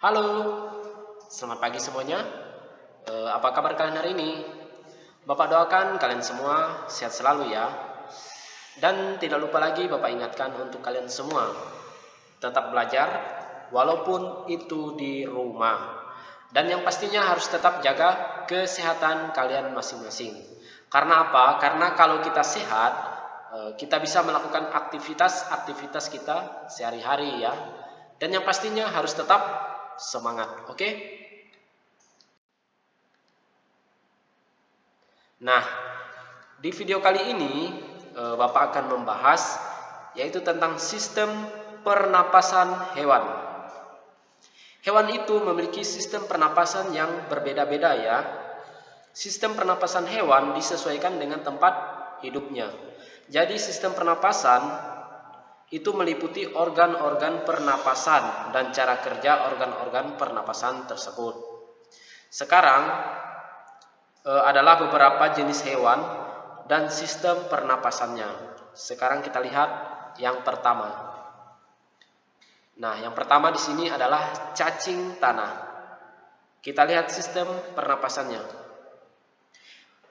Halo, selamat pagi semuanya. Apa kabar kalian hari ini? Bapak doakan kalian semua sehat selalu ya. Dan tidak lupa lagi Bapak ingatkan untuk kalian semua tetap belajar walaupun itu di rumah. Dan yang pastinya harus tetap jaga kesehatan kalian masing-masing. Karena apa? Karena kalau kita sehat, kita bisa melakukan aktivitas kita sehari-hari ya. Dan yang pastinya harus tetap semangat, oke? Nah, di video kali ini Bapak akan membahas yaitu tentang sistem pernapasan hewan. Hewan itu memiliki sistem pernapasan yang berbeda-beda ya. Sistem pernapasan hewan disesuaikan dengan tempat hidupnya. Jadi sistem pernapasan itu meliputi organ-organ pernapasan dan cara kerja organ-organ pernapasan tersebut. Sekarang adalah beberapa jenis hewan dan sistem pernapasannya. Sekarang kita lihat yang pertama. Nah, yang pertama di sini adalah cacing tanah. Kita lihat sistem pernapasannya.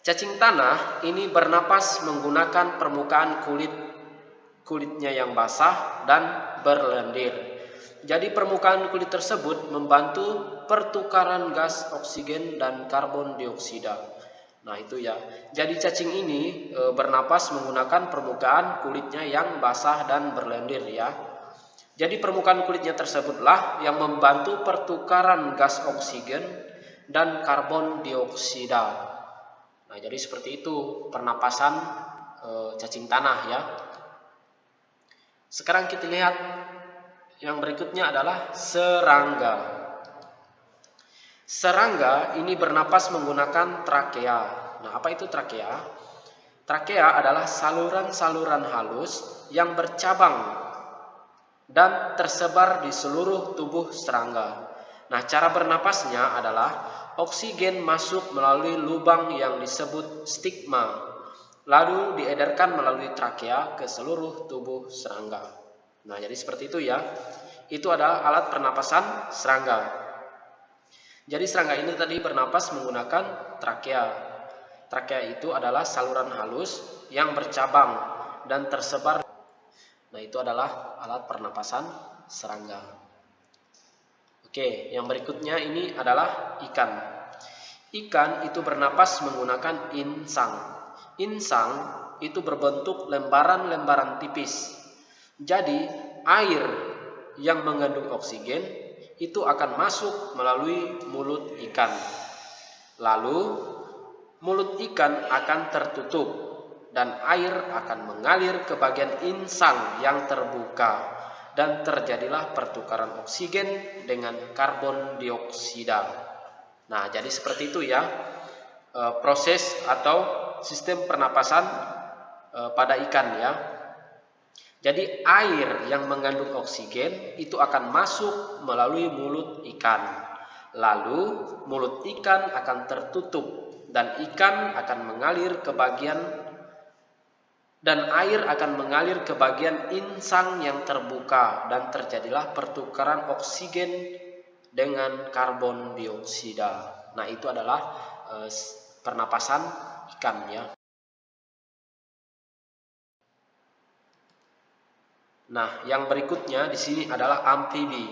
Cacing tanah ini bernapas menggunakan permukaan kulitnya yang basah dan berlendir. Jadi permukaan kulit tersebut membantu pertukaran gas oksigen dan karbon dioksida. Nah itu ya. Jadi cacing ini bernapas menggunakan permukaan kulitnya yang basah dan berlendir ya. Jadi permukaan kulitnya tersebutlah yang membantu pertukaran gas oksigen dan karbon dioksida. Nah jadi seperti itu pernapasan cacing tanah ya. Sekarang kita lihat yang berikutnya adalah serangga. Serangga ini bernapas menggunakan trakea. Nah, apa itu trakea? Trakea adalah saluran-saluran halus yang bercabang dan tersebar di seluruh tubuh serangga. Nah, cara bernapasnya adalah oksigen masuk melalui lubang yang disebut stigma, lalu diedarkan melalui trakea ke seluruh tubuh serangga. Nah, jadi seperti itu ya. Itu adalah alat pernapasan serangga. Jadi serangga ini tadi bernapas menggunakan trakea. Trakea itu adalah saluran halus yang bercabang dan tersebar. Nah, itu adalah alat pernapasan serangga. Oke, yang berikutnya ini adalah ikan. Ikan itu bernapas menggunakan insang. Insang itu berbentuk lembaran-lembaran tipis. Jadi air yang mengandung oksigen itu akan masuk melalui mulut ikan. Lalu mulut ikan akan tertutup dan air akan mengalir ke bagian insang yang terbuka dan terjadilah pertukaran oksigen dengan karbon dioksida. Nah, jadi seperti itu ya proses atau sistem pernapasan pada ikan ya. Jadi air yang mengandung oksigen itu akan masuk melalui mulut ikan. Lalu mulut ikan akan tertutup dan ikan akan mengalir ke bagian dan air akan mengalir ke bagian insang yang terbuka dan terjadilah pertukaran oksigen dengan karbon dioksida. Nah, itu adalah pernapasan ikan ya. Nah, yang berikutnya di sini adalah amfibi.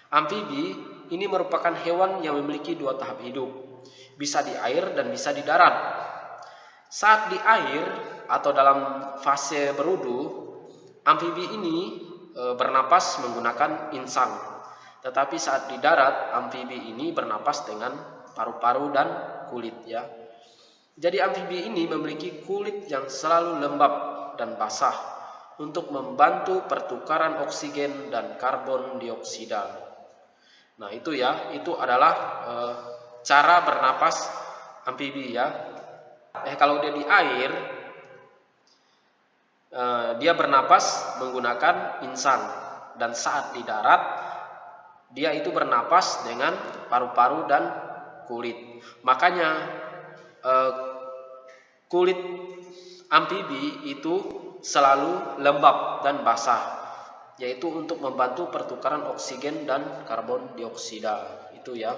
Amfibi ini merupakan hewan yang memiliki dua tahap hidup, bisa di air dan bisa di darat. Saat di air atau dalam fase berudu, amfibi ini bernapas menggunakan insang. Tetapi saat di darat, amfibi ini bernapas dengan paru-paru dan kulit ya. Jadi amfibi ini memiliki kulit yang selalu lembab dan basah untuk membantu pertukaran oksigen dan karbon dioksida. Nah itu ya, itu adalah cara bernapas amfibi ya. Kalau dia di air, dia bernapas menggunakan insang, dan saat di darat, dia itu bernapas dengan paru-paru dan kulit. Makanya kulit amfibi itu selalu lembab dan basah. yaitu untuk membantu pertukaran oksigen dan karbon dioksida. Itu ya.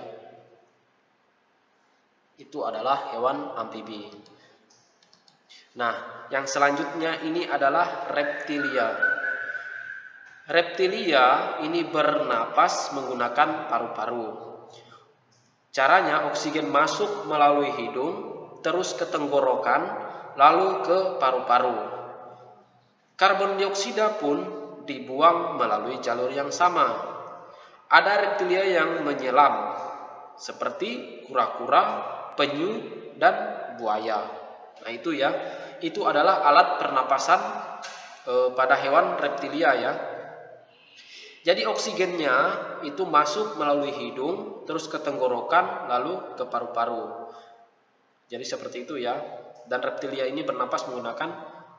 Itu adalah hewan amfibi. Nah, yang selanjutnya ini adalah reptilia. Reptilia ini bernapas menggunakan paru-paru. Caranya oksigen masuk melalui hidung, terus ke tenggorokan, lalu ke paru-paru. Karbon dioksida pun dibuang melalui jalur yang sama. Ada reptilia yang menyelam, seperti kura-kura, penyu, dan buaya. Nah itu ya, itu adalah alat pernapasan pada hewan reptilia ya. Jadi oksigennya itu masuk melalui hidung, terus ke tenggorokan, lalu ke paru-paru. Jadi seperti itu ya. Dan reptilia ini bernapas menggunakan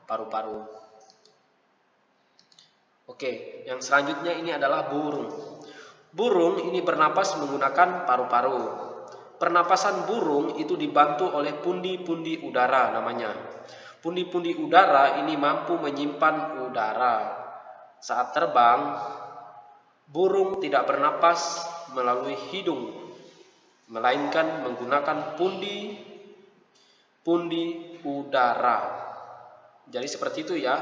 paru-paru. Oke, yang selanjutnya ini adalah burung. Burung ini bernapas menggunakan paru-paru. Pernapasan burung itu dibantu oleh pundi-pundi udara namanya. Pundi-pundi udara ini mampu menyimpan udara. Saat terbang, burung tidak bernapas melalui hidung, melainkan menggunakan pundi udara. Jadi seperti itu ya,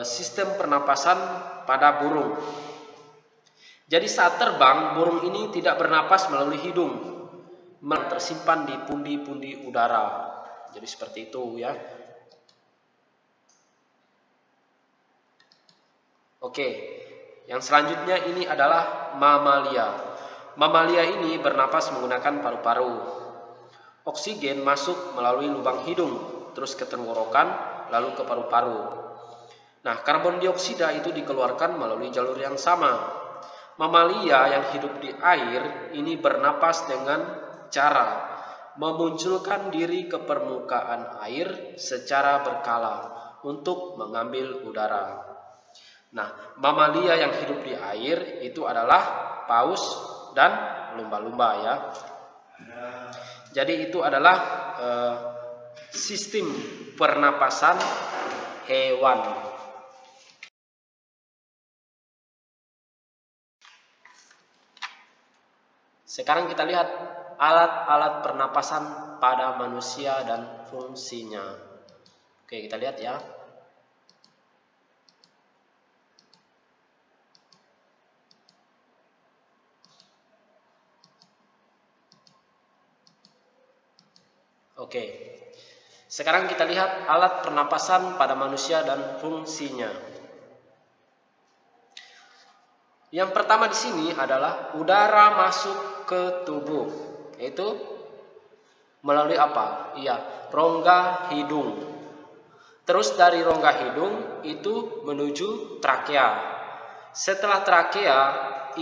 sistem pernapasan pada burung. Jadi saat terbang, burung ini tidak bernapas melalui hidung, tersimpan di pundi-pundi udara. Jadi seperti itu ya. Oke, yang selanjutnya ini adalah mamalia. Mamalia ini bernapas menggunakan paru-paru. Oksigen masuk melalui lubang hidung, terus ke tenggorokan, lalu ke paru-paru. Nah, karbon dioksida itu dikeluarkan melalui jalur yang sama. Mamalia yang hidup di air ini bernapas dengan cara memunculkan diri ke permukaan air secara berkala untuk mengambil udara. Nah, mamalia yang hidup di air itu adalah paus dan lumba-lumba ya. Jadi itu adalah sistem pernapasan hewan. Sekarang kita lihat alat-alat pernapasan pada manusia dan fungsinya. Oke, kita lihat ya. Oke. Sekarang kita lihat alat pernapasan pada manusia dan fungsinya. Yang pertama di sini adalah udara masuk ke tubuh, yaitu melalui apa? Iya, rongga hidung. Terus dari rongga hidung itu menuju trakea. Setelah trakea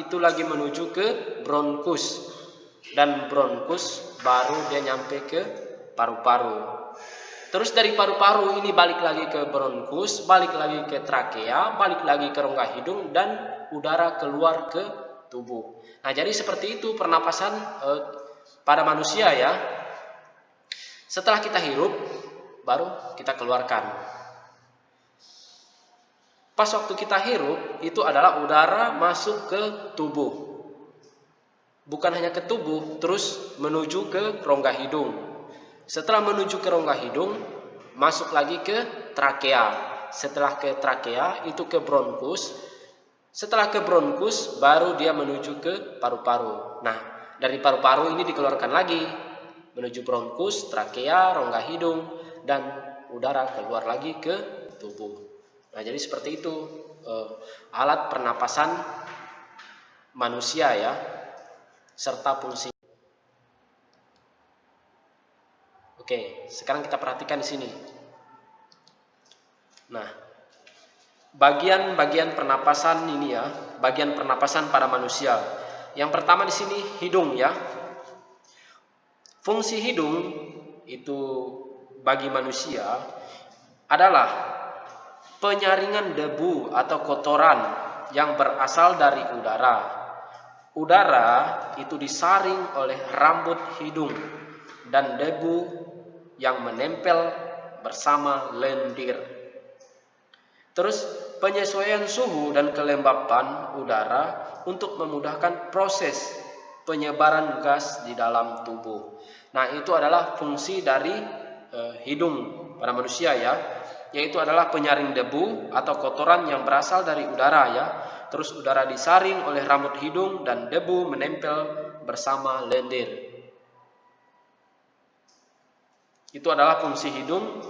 itu lagi menuju ke bronkus, dan bronkus baru dia nyampe ke paru-paru. Terus dari paru-paru ini balik lagi ke bronkus, balik lagi ke trakea, balik lagi ke rongga hidung, dan udara keluar ke tubuh. Nah, jadi seperti itu pernapasan pada manusia ya. Setelah kita hirup, baru kita keluarkan. Pas waktu kita hirup, itu adalah udara masuk ke tubuh. Bukan hanya ke tubuh, terus menuju ke rongga hidung. Setelah menuju ke rongga hidung, masuk lagi ke trakea. Setelah ke trakea, itu ke bronkus. Setelah ke bronkus, baru dia menuju ke paru-paru. Nah, dari paru-paru ini dikeluarkan lagi, menuju bronkus, trakea, rongga hidung, dan udara keluar lagi ke tubuh. Nah, jadi seperti itu alat pernapasan manusia ya, serta fungsi. Oke, sekarang kita perhatikan di sini. Nah, bagian-bagian pernapasan ini ya, bagian pernapasan pada manusia. Yang pertama di sini hidung ya. Fungsi hidung itu bagi manusia adalah penyaringan debu atau kotoran yang berasal dari udara. Udara itu disaring oleh rambut hidung dan debu yang menempel bersama lendir. Terus penyesuaian suhu dan kelembapan udara untuk memudahkan proses penyebaran gas di dalam tubuh. Nah, itu adalah fungsi dari hidung pada manusia ya, yaitu adalah penyaring debu atau kotoran yang berasal dari udara ya. Terus udara disaring oleh rambut hidung dan debu menempel bersama lendir. Itu adalah fungsi hidung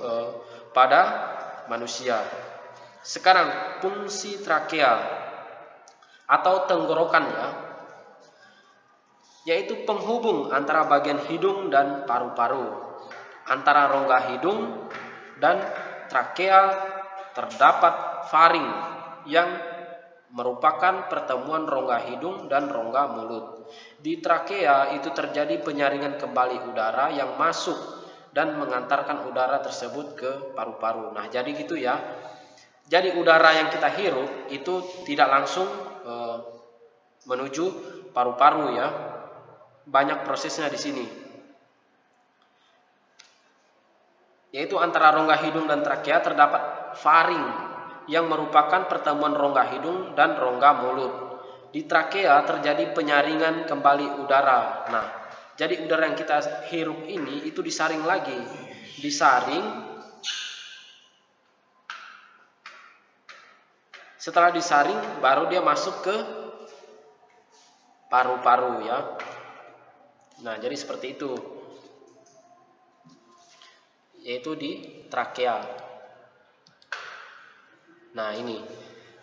pada manusia. Sekarang fungsi trakea atau tenggorokan ya, yaitu penghubung antara bagian hidung dan paru-paru. Antara rongga hidung dan trakea terdapat faring yang merupakan pertemuan rongga hidung dan rongga mulut. Di trakea itu terjadi penyaringan kembali udara yang masuk dan mengantarkan udara tersebut ke paru-paru. Nah, jadi gitu ya. Jadi udara yang kita hirup itu tidak langsung menuju paru-paru ya. Banyak prosesnya di sini. Yaitu antara rongga hidung dan trakea terdapat faring yang merupakan pertemuan rongga hidung dan rongga mulut. Di trakea terjadi penyaringan kembali udara. Nah, jadi udara yang kita hirup ini itu disaring lagi. Disaring. Setelah disaring baru dia masuk ke paru-paru ya. Nah, jadi seperti itu. Yaitu di trakea. Nah, ini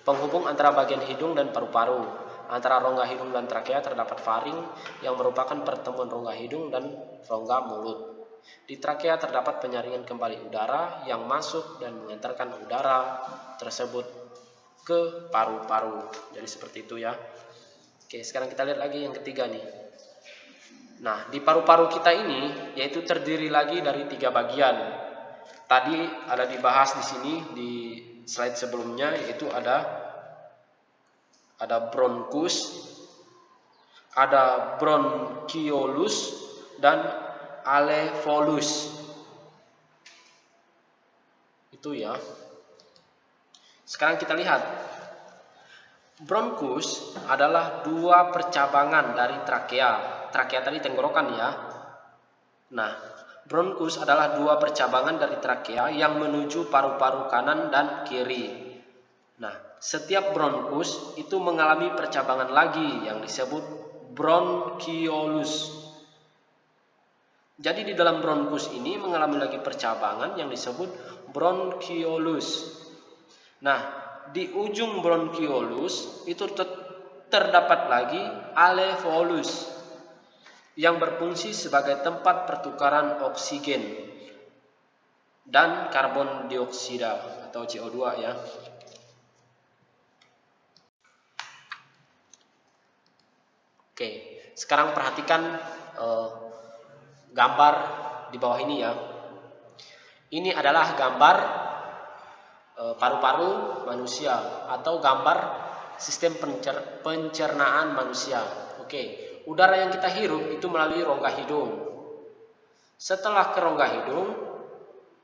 penghubung antara bagian hidung dan paru-paru. Antara rongga hidung dan trakea terdapat faring yang merupakan pertemuan rongga hidung dan rongga mulut. Di trakea terdapat penyaringan kembali udara yang masuk dan mengantarkan udara tersebut ke paru-paru. Jadi seperti itu ya. Oke, sekarang kita lihat lagi yang ketiga nih. Nah, di paru-paru kita ini yaitu terdiri lagi dari 3 bagian. Tadi ada dibahas di sini di slide sebelumnya, yaitu ada bronkus, ada bronchiolus dan alveolus. Itu ya. Sekarang kita lihat. Bronkus adalah 2 percabangan dari trakea. Trakea tadi tenggorokan ya. Nah, bronkus adalah 2 percabangan dari trakea yang menuju paru-paru kanan dan kiri. Nah, setiap bronkus itu mengalami percabangan lagi yang disebut bronchiolus. Jadi di dalam bronkus ini mengalami lagi percabangan yang disebut bronchiolus. Nah, di ujung bronchiolus itu terdapat lagi alveolus yang berfungsi sebagai tempat pertukaran oksigen dan karbon dioksida atau CO2 ya. Oke, sekarang perhatikan gambar di bawah ini ya. Ini adalah gambar paru-paru manusia atau gambar sistem pencernaan manusia. Oke. Udara yang kita hirup itu melalui rongga hidung. Setelah ke rongga hidung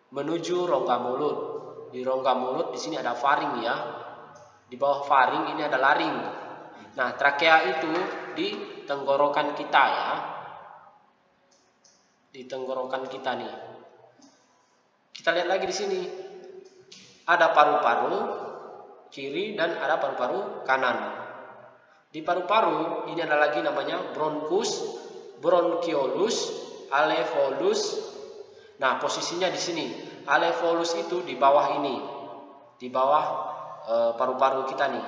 menuju rongga mulut. Di rongga mulut di sini ada faring ya. Di bawah faring ini ada laring. Nah, trakea itu di tenggorokan kita ya. Di tenggorokan kita nih. Kita lihat lagi di sini. Ada paru-paru kiri dan ada paru-paru kanan. Di paru-paru ini ada lagi namanya bronkus, bronchiolus, alveolus. Nah, posisinya di sini. Alveolus itu di bawah ini. Di bawah paru-paru kita nih.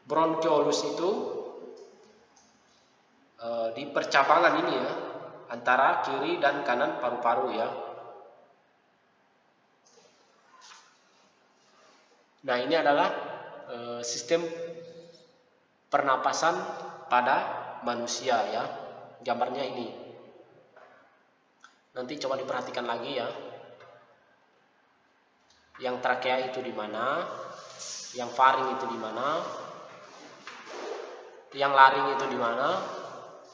Bronchiolus itu di percabangan ini ya, antara kiri dan kanan paru-paru ya. Nah, ini adalah sistem pernapasan pada manusia ya. Gambarnya ini. Nanti coba diperhatikan lagi ya. Yang trakea itu di mana? Yang faring itu di mana? Yang laring itu di mana?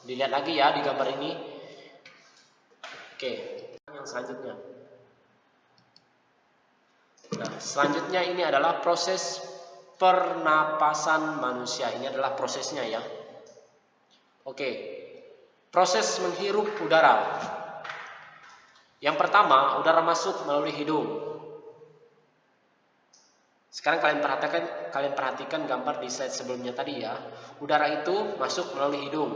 Dilihat lagi ya di gambar ini. Oke, yang selanjutnya. Nah, selanjutnya ini adalah proses pernapasan manusia. Ini adalah prosesnya ya. Oke. Proses menghirup udara. Yang pertama, udara masuk melalui hidung. Sekarang kalian perhatikan gambar di slide sebelumnya tadi ya. Udara itu masuk melalui hidung.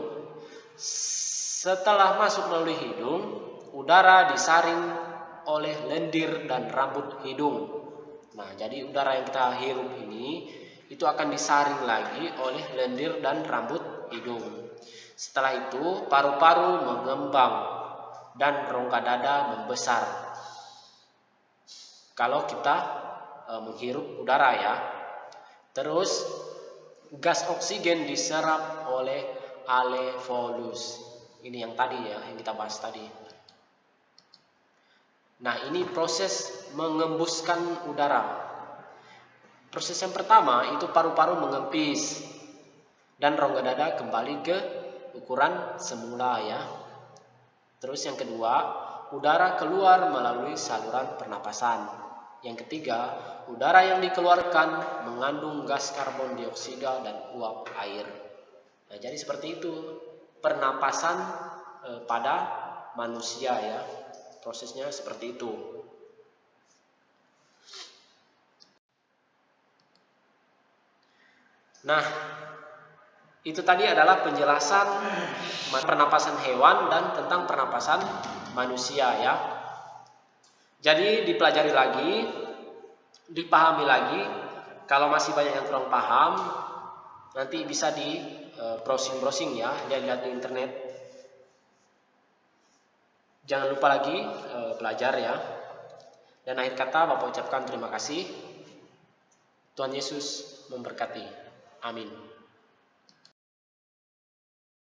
Setelah masuk melalui hidung, udara disaring oleh lendir dan rambut hidung. Nah, jadi udara yang kita hirup ini itu akan disaring lagi oleh lendir dan rambut hidung. Setelah itu, paru-paru mengembang dan rongga dada membesar. Kalau kita menghirup udara ya. Terus gas oksigen diserap oleh alveolus. Ini yang tadi ya, yang kita bahas tadi. Nah, ini proses mengembuskan udara. Proses yang pertama itu paru-paru mengempis dan rongga dada kembali ke ukuran semula ya. Terus yang kedua, udara keluar melalui saluran pernapasan. Yang ketiga, udara yang dikeluarkan mengandung gas karbon dioksida dan uap air. Nah, jadi seperti itu pernapasan pada manusia ya. Prosesnya seperti itu. Nah, itu tadi adalah penjelasan pernapasan hewan dan tentang pernapasan manusia ya. Jadi dipelajari lagi, dipahami lagi. Kalau masih banyak yang kurang paham, nanti bisa di browsing ya, lihat di internet. Jangan lupa lagi belajar ya. Dan akhir kata Bapak ucapkan terima kasih. Tuhan Yesus memberkati. Amin.